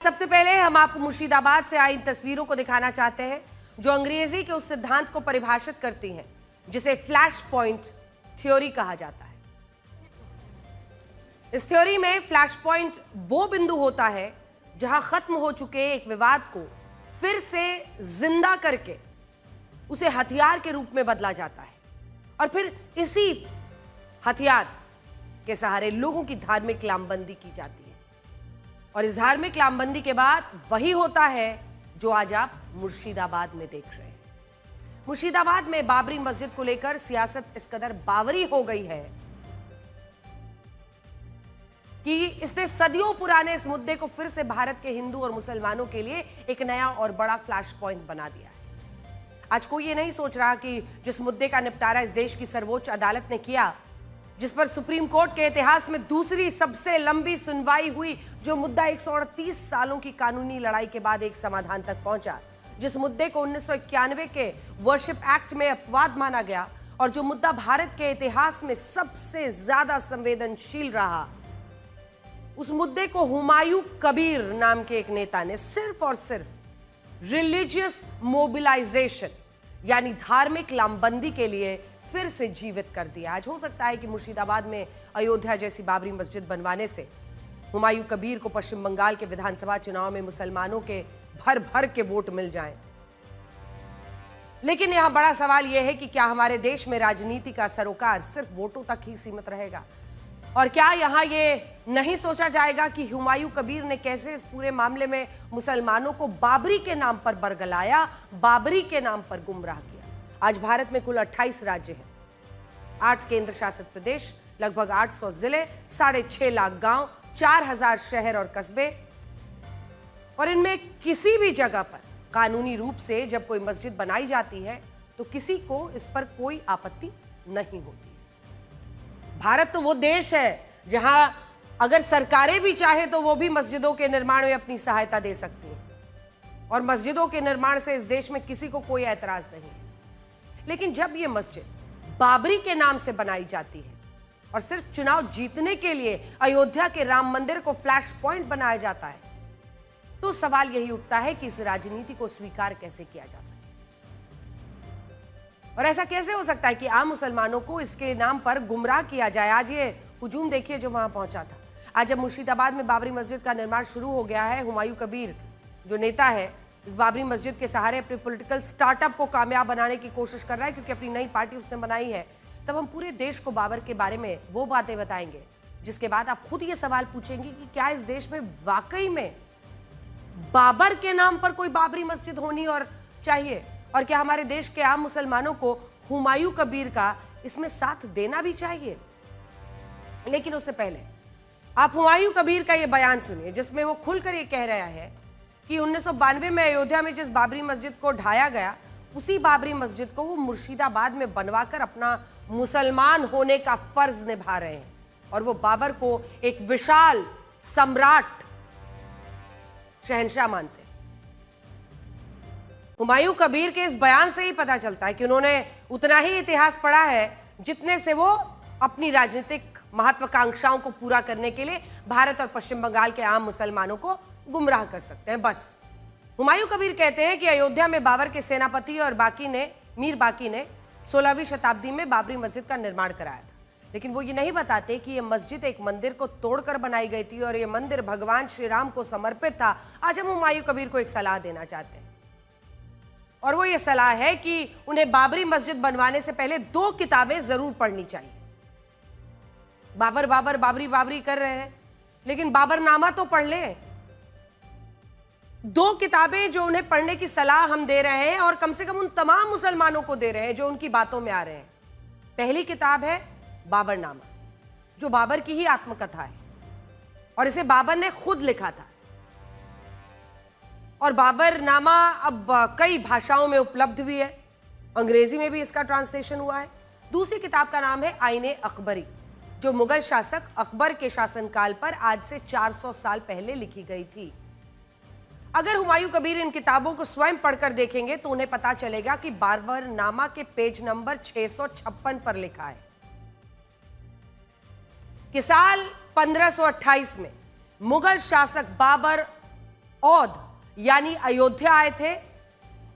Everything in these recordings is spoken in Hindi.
सबसे पहले हम आपको मुर्शिदाबाद से आई तस्वीरों को दिखाना चाहते हैं जो अंग्रेजी के उस सिद्धांत को परिभाषित करती हैं जिसे फ्लैश पॉइंट थ्योरी कहा जाता है। इस थ्योरी में फ्लैश पॉइंट वो बिंदु होता है जहां खत्म हो चुके एक विवाद को फिर से जिंदा करके उसे हथियार के रूप में बदला जाता है और फिर इसी हथियार के सहारे लोगों की धार्मिक लामबंदी की जाती है। और इस धार्मिक लामबंदी के बाद वही होता है जो आज आप मुर्शिदाबाद में देख रहे हैं। मुर्शिदाबाद में बाबरी मस्जिद को लेकर सियासत इस कदर बावरी हो गई है कि इसने सदियों पुराने इस मुद्दे को फिर से भारत के हिंदू और मुसलमानों के लिए एक नया और बड़ा फ्लैश पॉइंट बना दिया है। आज कोई ये नहीं सोच रहा कि जिस मुद्दे का निपटारा इस देश की सर्वोच्च अदालत ने किया, जिस पर सुप्रीम कोर्ट के इतिहास में दूसरी सबसे लंबी सुनवाई हुई, जो मुद्दा 138 सालों की कानूनी लड़ाई के बाद एक समाधान तक पहुंचा, जिस मुद्दे को 1991 के वर्शिप एक्ट में अपवाद माना गया और जो मुद्दा भारत के इतिहास में सबसे ज्यादा संवेदनशील रहा, उस मुद्दे को हुमायूं कबीर नाम के एक नेता ने सिर्फ और सिर्फ रिलीजियस मोबिलाइजेशन यानी धार्मिक लामबंदी के लिए फिर से जीवित कर दिया। आज हो सकता है कि मुर्शिदाबाद में अयोध्या जैसी बाबरी मस्जिद बनवाने से हुमायूं कबीर को पश्चिम बंगाल के विधानसभा चुनाव में मुसलमानों के भर भर के वोट मिल जाएं। लेकिन यहां बड़ा सवाल यह है कि क्या हमारे देश में राजनीति का सरोकार सिर्फ वोटों तक ही सीमित रहेगा और क्या यहां यह नहीं सोचा जाएगा कि हुमायूं कबीर ने कैसे इस पूरे मामले में मुसलमानों को बाबरी के नाम पर बरगलाया, बाबरी के नाम पर गुमराह किया। आज भारत में कुल 28 राज्य हैं, 8 केंद्र शासित प्रदेश, लगभग 800 जिले, 6.5 लाख गांव, 4000 शहर और कस्बे, और इनमें किसी भी जगह पर कानूनी रूप से जब कोई मस्जिद बनाई जाती है तो किसी को इस पर कोई आपत्ति नहीं होती। भारत तो वो देश है जहां अगर सरकारें भी चाहे तो वो भी मस्जिदों के निर्माण में अपनी सहायता दे सकती हैं और मस्जिदों के निर्माण से इस देश में किसी को कोई ऐतराज नहीं है। लेकिन जब ये मस्जिद बाबरी के नाम से बनाई जाती है और सिर्फ चुनाव जीतने के लिए अयोध्या के राम मंदिर को फ्लैश पॉइंट बनाया जाता है, तो सवाल यही उठता है कि इस राजनीति को स्वीकार कैसे किया जा सके और ऐसा कैसे हो सकता है कि आम मुसलमानों को इसके नाम पर गुमराह किया जाए। आज ये हुजूम देखिए जो वहां पहुंचा था। आज जब मुर्शिदाबाद में बाबरी मस्जिद का निर्माण शुरू हो गया है, हुमायूं कबीर जो नेता है इस बाबरी मस्जिद के सहारे अपने पॉलिटिकल स्टार्टअप को कामयाब बनाने की कोशिश कर रहा है क्योंकि अपनी नई पार्टी उसने बनाई है, तब हम पूरे देश को बाबर के बारे में वो बातें बताएंगे जिसके बाद आप खुद ये सवाल पूछेंगे कि क्या इस देश में वाकई में बाबर के नाम पर कोई बाबरी मस्जिद होनी और चाहिए और क्या हमारे देश के आम मुसलमानों को हुमायूं कबीर का इसमें साथ देना भी चाहिए। लेकिन उससे पहले आप हुमायूं कबीर का ये बयान सुनिए जिसमें वो खुलकर ये कह रहा है कि 1992 में अयोध्या में जिस बाबरी मस्जिद को ढाया गया, उसी बाबरी मस्जिद को वो मुर्शिदाबाद में बनवाकर अपना मुसलमान होने का फर्ज निभा रहे हैं और वो बाबर को एक विशाल सम्राट शहंशाह मानते हैं। हुमायूं कबीर के इस बयान से ही पता चलता है कि उन्होंने उतना ही इतिहास पढ़ा है जितने से वो अपनी राजनीतिक महत्वाकांक्षाओं को पूरा करने के लिए भारत और पश्चिम बंगाल के आम मुसलमानों को गुमराह कर सकते हैं। बस हुमायूं कबीर कहते हैं कि अयोध्या में बाबर के सेनापति और मीर बाकी ने 16वीं शताब्दी में बाबरी मस्जिद का निर्माण कराया था, लेकिन वो ये नहीं बताते कि यह मस्जिद एक मंदिर को तोड़कर बनाई गई थी और यह मंदिर भगवान श्री राम को समर्पित था। आज हम हुमायूं कबीर को एक सलाह देना चाहते हैं और वो ये सलाह है कि उन्हें बाबरी मस्जिद बनवाने से पहले 2 किताबें जरूर पढ़नी चाहिए। बाबर बाबर बाबरी बाबरी कर रहे हैं, लेकिन बाबरनामा तो पढ़ लें। 2 किताबें जो उन्हें पढ़ने की सलाह हम दे रहे हैं और कम से कम उन तमाम मुसलमानों को दे रहे हैं जो उनकी बातों में आ रहे हैं। पहली किताब है बाबरनामा, जो बाबर की ही आत्मकथा है और इसे बाबर ने खुद लिखा था और बाबरनामा अब कई भाषाओं में उपलब्ध भी है, अंग्रेजी में भी इसका ट्रांसलेशन हुआ है। दूसरी किताब का नाम है आईने अकबरी, जो मुगल शासक अकबर के शासनकाल पर आज से 400 साल पहले लिखी गई थी। अगर हुमायूं कबीर इन किताबों को स्वयं पढ़कर देखेंगे तो उन्हें पता चलेगा कि बाबरनामा के पेज नंबर 656 पर लिखा है कि साल 1528 में मुगल शासक बाबर औध यानी अयोध्या आए थे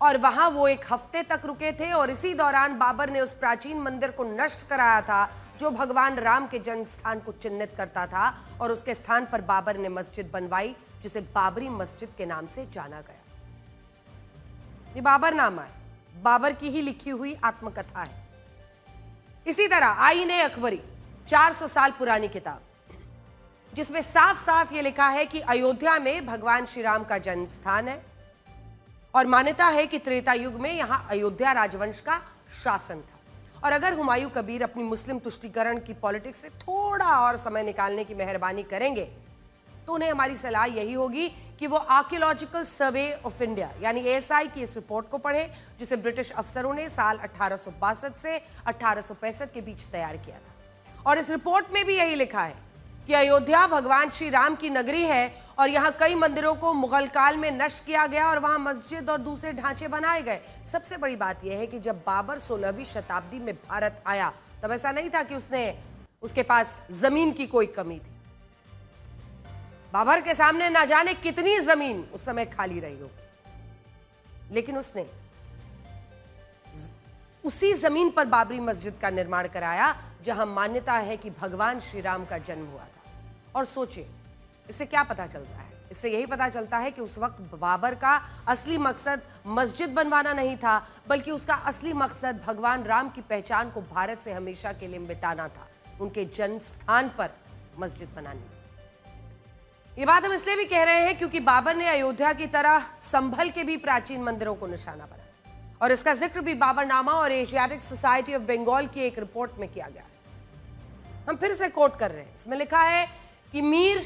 और वहां वो एक हफ्ते तक रुके थे और इसी दौरान बाबर ने उस प्राचीन मंदिर को नष्ट कराया था जो भगवान राम के जन्म स्थान को चिन्हित करता था और उसके स्थान पर बाबर ने मस्जिद बनवाई जिसे बाबरी मस्जिद के नाम से जाना गया। ये बाबर नामा है, बाबर की ही लिखी हुई आत्मकथा है। इसी तरह आईने अकबरी 400 साल पुरानी किताब जिसमें साफ साफ ये लिखा है कि अयोध्या में भगवान श्री राम का जन्म स्थान है और मान्यता है कि त्रेता युग में यहां अयोध्या राजवंश का शासन था। और अगर हुमायूं कबीर अपनी मुस्लिम तुष्टीकरण की पॉलिटिक्स से थोड़ा और समय निकालने की मेहरबानी करेंगे तो उन्हें हमारी सलाह यही होगी कि वो आर्कियोलॉजिकल सर्वे ऑफ इंडिया यानी ASI की इस रिपोर्ट को पढ़े जिसे ब्रिटिश अफसरों ने साल 1862 से 1865 के बीच तैयार किया था। और इस रिपोर्ट में भी यही लिखा है कि अयोध्या भगवान श्री राम की नगरी है और यहाँ कई मंदिरों को मुगल काल में नष्ट किया गया और वहां मस्जिद और दूसरे ढांचे बनाए गए। सबसे बड़ी बात यह है कि जब बाबर 16वीं शताब्दी में भारत आया तब ऐसा नहीं था कि उसके पास जमीन की कोई कमी थी। बाबर के सामने ना जाने कितनी जमीन उस समय खाली रही हो, लेकिन उसने उसी जमीन पर बाबरी मस्जिद का निर्माण कराया जहां मान्यता है कि भगवान श्री राम का जन्म हुआ था। और सोचिए इससे क्या पता चलता है? इससे यही पता चलता है कि उस वक्त बाबर का असली मकसद मस्जिद बनवाना नहीं था बल्कि उसका असली मकसद भगवान राम की पहचान को भारत से हमेशा के लिए मिटाना था, उनके जन्म स्थान पर मस्जिद बनानी थी। ये बात हम इसलिए भी कह रहे हैं क्योंकि बाबर ने अयोध्या की तरह संभल के भी प्राचीन मंदिरों को निशाना बनाया और इसका जिक्र भी बाबरनामा और एशियाटिक सोसाइटी ऑफ बंगाल की एक रिपोर्ट में किया गया है। हम फिर से कोट कर रहे हैं, इसमें लिखा है कि मीर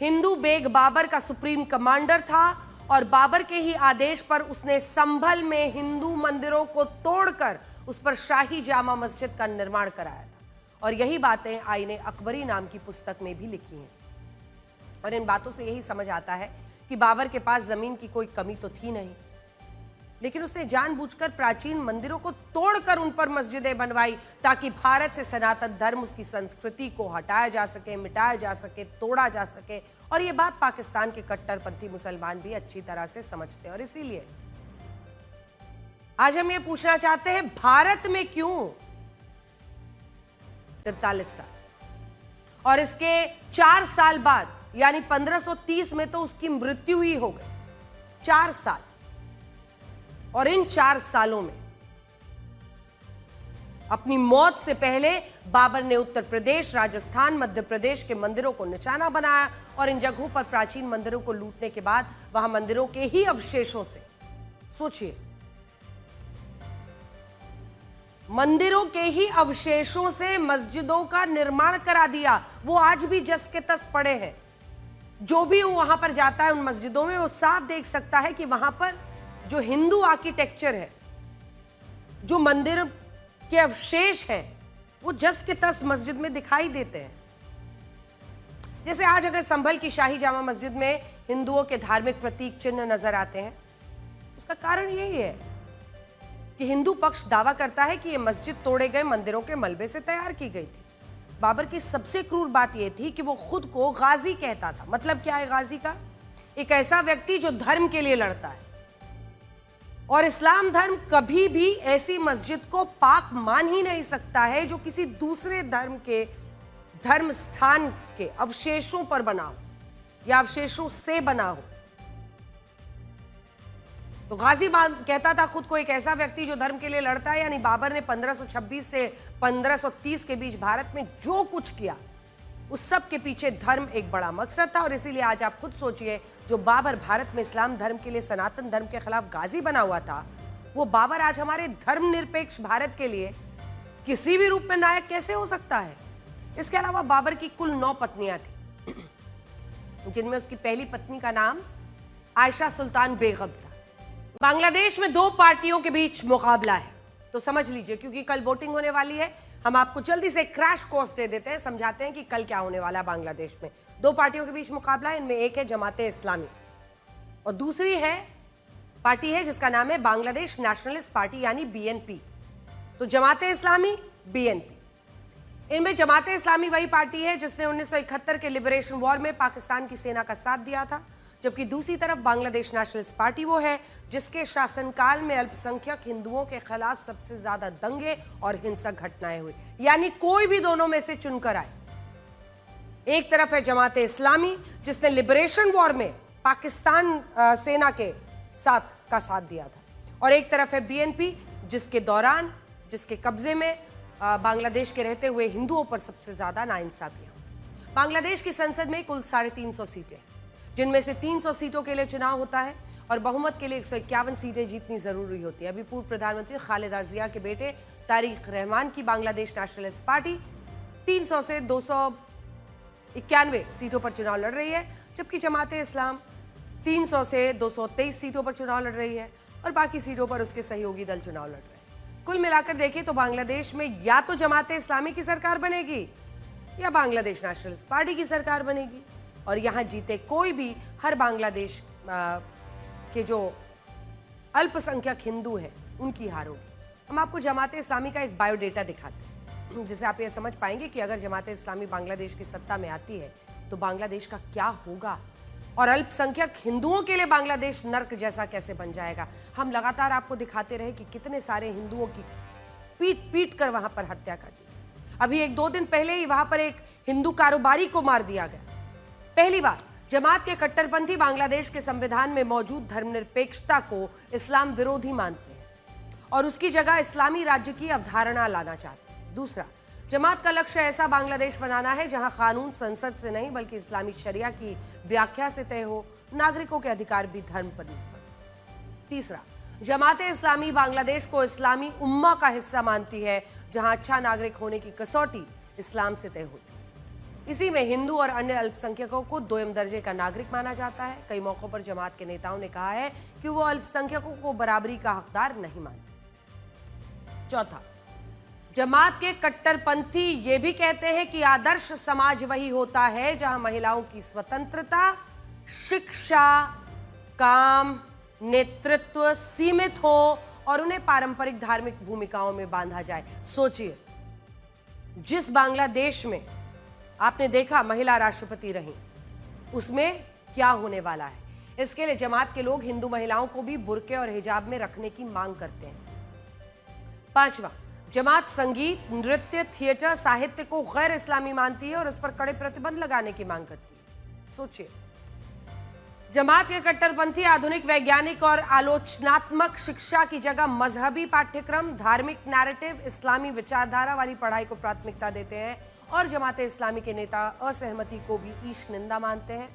हिंदू बेग बाबर का सुप्रीम कमांडर था और बाबर के ही आदेश पर उसने संभल में हिंदू मंदिरों को तोड़कर उस पर शाही जामा मस्जिद का निर्माण कराया था। और यही बातें आईने अकबरी नाम की पुस्तक में भी लिखी हैं। और इन बातों से यही समझ आता है कि बाबर के पास जमीन की कोई कमी तो थी नहीं, लेकिन उसने जानबूझकर प्राचीन मंदिरों को तोड़कर उन पर मस्जिदें बनवाई ताकि भारत से सनातन धर्म, उसकी संस्कृति को हटाया जा सके, मिटाया जा सके, तोड़ा जा सके। और ये बात पाकिस्तान के कट्टरपंथी मुसलमान भी अच्छी तरह से समझते हैं। और इसीलिए आज हम ये पूछना चाहते हैं, भारत में क्यों 43 साल और इसके 4 साल बाद यानी 1530 में तो उसकी मृत्यु ही हो गई। 4 साल, और इन 4 सालों में अपनी मौत से पहले बाबर ने उत्तर प्रदेश, राजस्थान, मध्य प्रदेश के मंदिरों को निशाना बनाया और इन जगहों पर प्राचीन मंदिरों को लूटने के बाद वहां मंदिरों के ही अवशेषों से, सोचिए, मंदिरों के ही अवशेषों से मस्जिदों का निर्माण करा दिया। वो आज भी जस के तस पड़े हैं। जो भी वहां पर जाता है उन मस्जिदों में वो साफ देख सकता है कि वहां पर जो हिंदू आर्किटेक्चर है, जो मंदिर के अवशेष हैं, वो जस के तस मस्जिद में दिखाई देते हैं। जैसे आज अगर संभल की शाही जामा मस्जिद में हिंदुओं के धार्मिक प्रतीक चिन्ह नजर आते हैं, उसका कारण यही है कि हिंदू पक्ष दावा करता है कि यह मस्जिद तोड़े गए मंदिरों के मलबे से तैयार की गई थी। बाबर की सबसे क्रूर बात यह थी कि वो खुद को गाजी कहता था। मतलब क्या है गाजी का? एक ऐसा व्यक्ति जो धर्म के लिए लड़ता है। और इस्लाम धर्म कभी भी ऐसी मस्जिद को पाक मान ही नहीं सकता है जो किसी दूसरे धर्म के धर्म स्थान के अवशेषों पर बना हो या अवशेषों से बना हो। तो गाजी कहता था खुद को एक ऐसा व्यक्ति जो धर्म के लिए लड़ता है। यानी बाबर ने 1526 से 1530 के बीच भारत में जो कुछ किया उस सब के पीछे धर्म एक बड़ा मकसद था। और इसीलिए आज आप खुद सोचिए, जो बाबर भारत में इस्लाम धर्म के लिए, सनातन धर्म के खिलाफ गाजी बना हुआ था, वो बाबर आज हमारे धर्मनिरपेक्ष भारत के लिए किसी भी रूप में नायक कैसे हो सकता है? इसके अलावा बाबर की कुल 9 पत्नियां थी, जिनमें उसकी पहली पत्नी का नाम आयशा सुल्तान बेगम था। बांग्लादेश में 2 पार्टियों के बीच मुकाबला है, तो समझ लीजिए, क्योंकि कल वोटिंग होने वाली है। हम आपको जल्दी से क्रैश कोर्स दे देते हैं, समझाते हैं कि कल क्या होने वाला है। बांग्लादेश में 2 पार्टियों के बीच मुकाबला है। इनमें एक है जमाते इस्लामी और दूसरी पार्टी है जिसका नाम है बांग्लादेश नेशनलिस्ट पार्टी यानी BNP। तो जमाते इस्लामी, BNP, इनमें जमाते इस्लामी वही पार्टी है जिसने 1971 के लिबरेशन वॉर में पाकिस्तान की सेना का साथ दिया था। जबकि दूसरी तरफ बांग्लादेश नेशनलिस्ट पार्टी वो है जिसके शासनकाल में अल्पसंख्यक हिंदुओं के खिलाफ सबसे ज्यादा दंगे और हिंसक घटनाएं हुई। यानी कोई भी दोनों में से चुनकर आए। एक तरफ है जमाते इस्लामी जिसने लिबरेशन वॉर में पाकिस्तान सेना के साथ दिया था, और एक तरफ है बीएनपी जिसके दौरान जिसके कब्जे में बांग्लादेश के रहते हुए हिंदुओं पर सबसे ज्यादा नाइंसाफियां। बांग्लादेश की संसद में कुल 350 सीटें, जिनमें से 300 सीटों के लिए चुनाव होता है और बहुमत के लिए 151 सीटें जीतनी जरूरी होती है। अभी पूर्व प्रधानमंत्री खालिदा जिया के बेटे तारिक रहमान की बांग्लादेश नेशनलिस्ट पार्टी 300 से 291 सीटों पर चुनाव लड़ रही है, जबकि जमाते इस्लाम 300 से 223 सीटों पर चुनाव लड़ रही है और बाकी सीटों पर उसके सहयोगी दल चुनाव लड़ रहे हैं। कुल मिलाकर देखें तो बांग्लादेश में या तो जमाते इस्लामी की सरकार बनेगी या बांग्लादेश नेशनलिस्ट पार्टी की सरकार बनेगी, और यहां जीते कोई भी हर बांग्लादेश के जो अल्पसंख्यक हिंदू हैं उनकी हार होगी। हम आपको जमाते इस्लामी का एक बायोडेटा दिखाते हैं जिससे आप ये समझ पाएंगे कि अगर जमाते इस्लामी बांग्लादेश की सत्ता में आती है तो बांग्लादेश का क्या होगा और अल्पसंख्यक हिंदुओं के लिए बांग्लादेश नर्क जैसा कैसे बन जाएगा। हम लगातार आपको दिखाते रहे कि कितने सारे हिंदुओं की पीट पीट कर वहां पर हत्या कर दी। अभी 1-2 दिन पहले ही वहां पर एक हिंदू कारोबारी को मार दिया गया। पहली बार जमात के कट्टरपंथी बांग्लादेश के संविधान में मौजूद धर्मनिरपेक्षता को इस्लाम विरोधी मानते हैं और उसकी जगह इस्लामी राज्य की अवधारणा लाना चाहते हैं। दूसरा, जमात का लक्ष्य ऐसा बांग्लादेश बनाना है जहां कानून संसद से नहीं बल्कि इस्लामी शरिया की व्याख्या से तय हो, नागरिकों के अधिकार भी धर्म पर निर्भर। तीसरा, जमाते इस्लामी बांग्लादेश को इस्लामी उम्मा का हिस्सा मानती है जहां अच्छा नागरिक होने की कसौटी इस्लाम से तय होती है। इसी में हिंदू और अन्य अल्पसंख्यकों को दोयम दर्जे का नागरिक माना जाता है। कई मौकों पर जमात के नेताओं ने कहा है कि वो अल्पसंख्यकों को बराबरी का हकदार नहीं मानते। चौथा, जमात के कट्टरपंथी ये भी कहते हैं कि आदर्श समाज वही होता है जहां महिलाओं की स्वतंत्रता, शिक्षा, काम, नेतृत्व सीमित हो और उन्हें पारंपरिक धार्मिक भूमिकाओं में बांधा जाए। सोचिए, जिस बांग्लादेश में आपने देखा महिला राष्ट्रपति रही, उसमें क्या होने वाला है। इसके लिए जमात के लोग हिंदू महिलाओं को भी बुर्के और हिजाब में रखने की मांग करते हैं। पांचवा, जमात संगीत, नृत्य, थिएटर, साहित्य को गैर इस्लामी मानती है और उस पर कड़े प्रतिबंध लगाने की मांग करती है। सोचिए, जमात के कट्टरपंथी आधुनिक वैज्ञानिक और आलोचनात्मक शिक्षा की जगह मजहबी पाठ्यक्रम, धार्मिक नैरेटिव, इस्लामी विचारधारा वाली पढ़ाई को प्राथमिकता देते हैं और जमाते इस्लामी के नेता असहमति को भी ईश निंदा मानते हैं।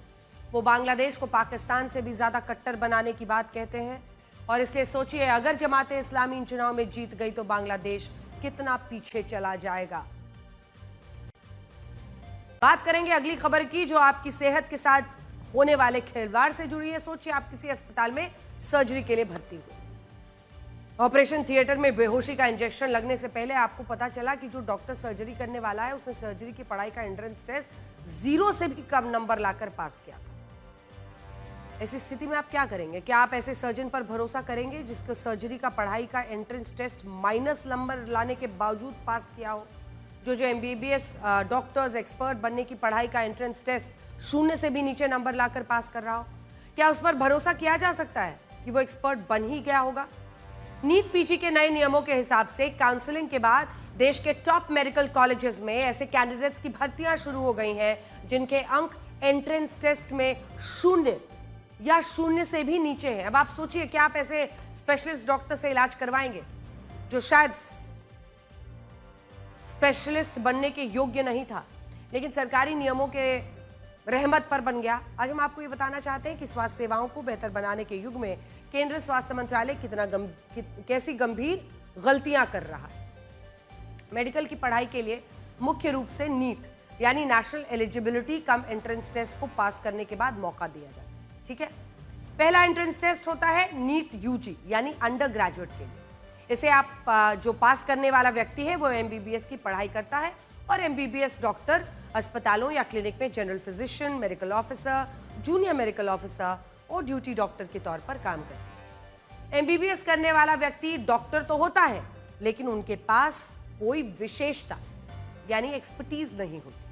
वो बांग्लादेश को पाकिस्तान से भी ज्यादा कट्टर बनाने की बात कहते हैं और इसलिए सोचिए, अगर जमाते इस्लामी इन चुनाव में जीत गई तो बांग्लादेश कितना पीछे चला जाएगा। बात करेंगे अगली खबर की जो आपकी सेहत के साथ होने वाले खिलवाड़ से जुड़ी है। सोचिए, आप किसी अस्पताल में सर्जरी के लिए भर्ती हुए, ऑपरेशन थिएटर में बेहोशी का इंजेक्शन लगने से पहले आपको पता चला कि जो डॉक्टर सर्जरी करने वाला है उसने सर्जरी की पढ़ाई का एंट्रेंस टेस्ट 0 से भी कम नंबर लाकर पास किया था। ऐसी स्थिति में आप क्या करेंगे? क्या आप ऐसे सर्जन पर भरोसा करेंगे जिसको सर्जरी का पढ़ाई का एंट्रेंस टेस्ट माइनस नंबर लाने के बावजूद पास किया हो? जो एमबीबीएस डॉक्टर्स एक्सपर्ट बनने की पढ़ाई का एंट्रेंस टेस्ट 0 से भी नीचे नंबर लाकर पास कर रहा हो, क्या उस पर भरोसा किया जा सकता है कि वो एक्सपर्ट बन ही गया होगा? नीट पीजी के नए नियमों के हिसाब से काउंसलिंग के बाद देश के टॉप मेडिकल कॉलेजेस में ऐसे कैंडिडेट्स की भर्तियां शुरू हो गई हैं जिनके अंक एंट्रेंस टेस्ट में 0 या 0 से भी नीचे हैं। अब आप सोचिए, क्या आप ऐसे स्पेशलिस्ट डॉक्टर से इलाज करवाएंगे जो शायद स्पेशलिस्ट बनने के योग्य नहीं था, लेकिन सरकारी नियमों के रहमत पर बन गया? आज हम आपको ये बताना चाहते हैं कि स्वास्थ्य सेवाओं को बेहतर बनाने के युग में केंद्रीय स्वास्थ्य मंत्रालय कैसी गंभीर गलतियां कर रहा है। मेडिकल की पढ़ाई के लिए मुख्य रूप से नीट यानी national eligibility cum entrance test को पास करने के बाद मौका दिया जाता है। ठीक है, पहला एंट्रेंस टेस्ट होता है नीट यूजी यानी अंडर ग्रेजुएट के लिए। इसे आप जो पास करने वाला व्यक्ति है वो एमबीबीएस की पढ़ाई करता है और एमबीबीएस डॉक्टर अस्पतालों या क्लिनिक में general physician, medical officer, junior medical officer और ड्यूटी डॉक्टर के तौर पर काम करते हैं। एमबीबीएस करने वाला व्यक्ति डॉक्टर तो होता है लेकिन उनके पास कोई विशेषता यानी एक्सपर्टीज नहीं होती।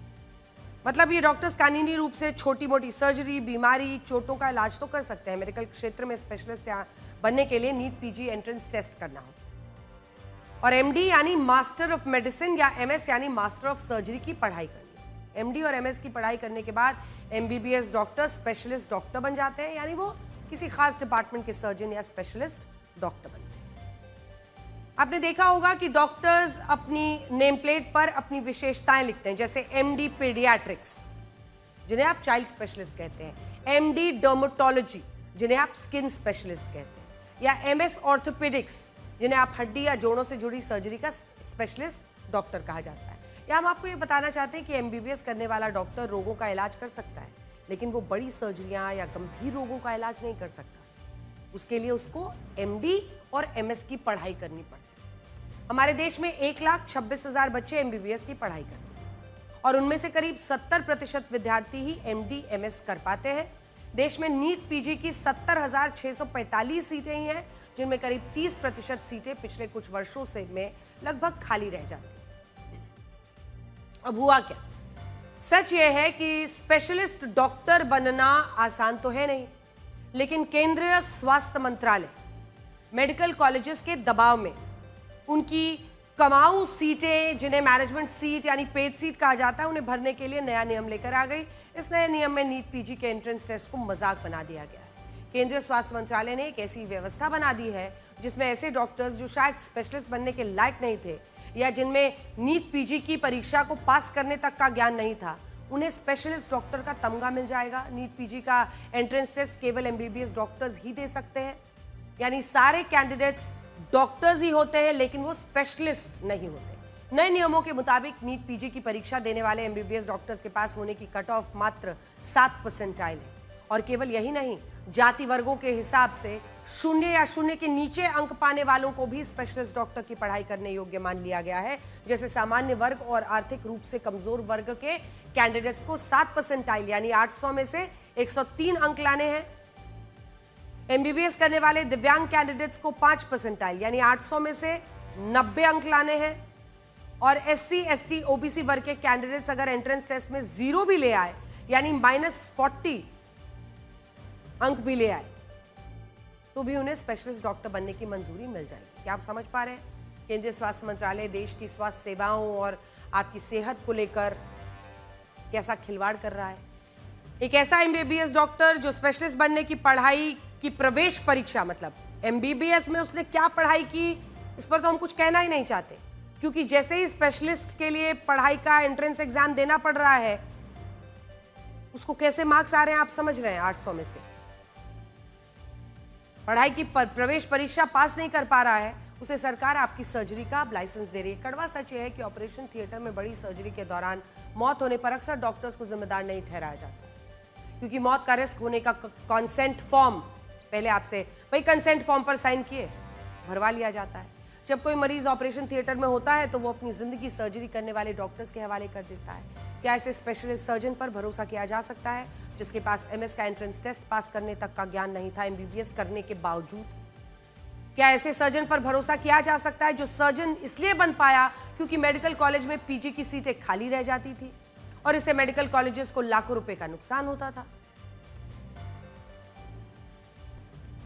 मतलब ये डॉक्टर्स कानूनी रूप से छोटी मोटी सर्जरी, बीमारी, चोटों का इलाज तो कर सकते हैं। मेडिकल क्षेत्र में स्पेशलिस्ट बनने के लिए नीट पीजी एंट्रेंस टेस्ट करना होता है और एमडी यानी मास्टर ऑफ मेडिसिन या एमएस यानी मास्टर ऑफ सर्जरी की पढ़ाई करनी है। एमडी और एमएस की पढ़ाई करने के बाद एमबीबीएस डॉक्टर स्पेशलिस्ट डॉक्टर बन जाते हैं, यानी वो किसी खास डिपार्टमेंट के सर्जन या स्पेशलिस्ट डॉक्टर बनते हैं। आपने देखा होगा कि डॉक्टर्स अपनी नेम प्लेट पर अपनी विशेषताएं लिखते हैं, जैसे एमडी पीडियाट्रिक्स जिन्हें आप चाइल्ड स्पेशलिस्ट कहते हैं, एमडी डर्मेटोलॉजी जिन्हें आप स्किन स्पेशलिस्ट कहते हैं, या एमएस ऑर्थोपेडिक्स जिन्हें आप हड्डी या जोड़ों से जुड़ी सर्जरी का स्पेशलिस्ट डॉक्टर कहा जाता है। या हम आपको ये बताना चाहते हैं कि एमबीबीएस करने वाला डॉक्टर रोगों का इलाज कर सकता है, लेकिन वो बड़ी सर्जरियां या गंभीर रोगों का इलाज नहीं कर सकता। उसके लिए उसको एमडी और एमएस की पढ़ाई करनी पड़ती है। हमारे देश में 1,26,000 बच्चे एमबीबीएस की पढ़ाई करते हैं और उनमें से करीब 70% विद्यार्थी ही एमडी एमएस कर पाते हैं। देश में नीट पीजी की 70,645 सीटें ही हैं, जिनमें करीब 30% सीटें पिछले कुछ वर्षों से में लगभग खाली रह जाती हैं। अब हुआ क्या? सच यह है कि स्पेशलिस्ट डॉक्टर बनना आसान तो है नहीं, लेकिन केंद्रीय स्वास्थ्य मंत्रालय मेडिकल कॉलेजेस के दबाव में उनकी कमाऊ सीटें, जिन्हें मैनेजमेंट सीट यानी पेड सीट कहा जाता है, उन्हें भरने के लिए नया नियम लेकर आ गई। इस नए नियम में नीट पीजी के एंट्रेंस टेस्ट को मजाक बना दिया गया है। केंद्रीय स्वास्थ्य मंत्रालय ने एक ऐसी व्यवस्था बना दी है जिसमें ऐसे डॉक्टर्स जो शायद स्पेशलिस्ट बनने के लायक नहीं थे या जिनमें नीट पीजी की परीक्षा को पास करने तक का ज्ञान नहीं था, उन्हें स्पेशलिस्ट डॉक्टर का तमगा मिल जाएगा। नीट पीजी का एंट्रेंस टेस्ट केवल एमबीबीएस डॉक्टर्स ही दे सकते हैं, यानी सारे कैंडिडेट्स डॉक्टर्स ही होते हैं लेकिन वो स्पेशलिस्ट नहीं होते। नए नियमों के मुताबिक नीट पीजी की परीक्षा देने वाले एमबीबीएस डॉक्टर्स के पास होने की कट ऑफ मात्र 7 परसेंटाइल है। और केवल यही नहीं, जाति वर्गों के हिसाब से 0 या 0 के नीचे अंक पाने वालों को भी स्पेशलिस्ट डॉक्टर की पढ़ाई करने योग्य मान लिया गया है। जैसे सामान्य वर्ग और आर्थिक रूप से कमजोर वर्ग के कैंडिडेट्स को 7 परसेंटाइल यानी 800 में से 103 अंक लाने हैं। एमबीबीएस करने वाले दिव्यांग कैंडिडेट्स को 5 परसेंटाइल यानी 800 में से 90 अंक लाने हैं। और एससी, एसटी, ओबीसी वर्ग के कैंडिडेट्स अगर एंट्रेंस टेस्ट में 0 भी ले आए यानी -40 अंक भी ले आए तो भी उन्हें स्पेशलिस्ट डॉक्टर बनने की मंजूरी मिल जाएगी। क्या आप समझ पा रहे हैं? केंद्रीय स्वास्थ्य मंत्रालय देश की स्वास्थ्य सेवाओं और आपकी सेहत को लेकर कैसा खिलवाड़ कर रहा है। एक ऐसा एमबीबीएस डॉक्टर जो स्पेशलिस्ट बनने की पढ़ाई की प्रवेश परीक्षा, मतलब एमबीबीएस में उसने क्या पढ़ाई की, इस पर तो हम कुछ कहना ही नहीं चाहते, क्योंकि जैसे ही स्पेशलिस्ट के लिए पढ़ाई का एंट्रेंस एग्जाम देना पड़ रहा है, उसको कैसे मार्क्स आ रहे हैं आप समझ रहे हैं। 800 में से पढ़ाई की प्रवेश परीक्षा पास नहीं कर पा रहा है, उसे सरकार आपकी सर्जरी का लाइसेंस दे रही है। कड़वा सच यह है कि ऑपरेशन थिएटर में बड़ी सर्जरी के दौरान मौत होने पर अक्सर डॉक्टर्स को जिम्मेदार नहीं ठहराया जाता, क्योंकि मौत का रिस्क होने का कंसेंट फॉर्म पहले आपसे भाई कंसेंट फॉर्म पर साइन किए भरवा लिया जाता है। जब कोई मरीज ऑपरेशन थिएटर में होता है तो वो अपनी जिंदगी सर्जरी करने वाले डॉक्टर्स के हवाले कर देता है। क्या ऐसे स्पेशलिस्ट सर्जन पर भरोसा किया जा सकता है जिसके पास एमएस का एंट्रेंस टेस्ट पास करने तक का ज्ञान नहीं था एमबीबीएस करने के बावजूद? क्या ऐसे सर्जन पर भरोसा किया जा सकता है जो सर्जन इसलिए बन पाया क्योंकि मेडिकल कॉलेज में पीजी की सीटें खाली रह जाती थी और इससे मेडिकल कॉलेजेस को लाखों रुपए का नुकसान होता था?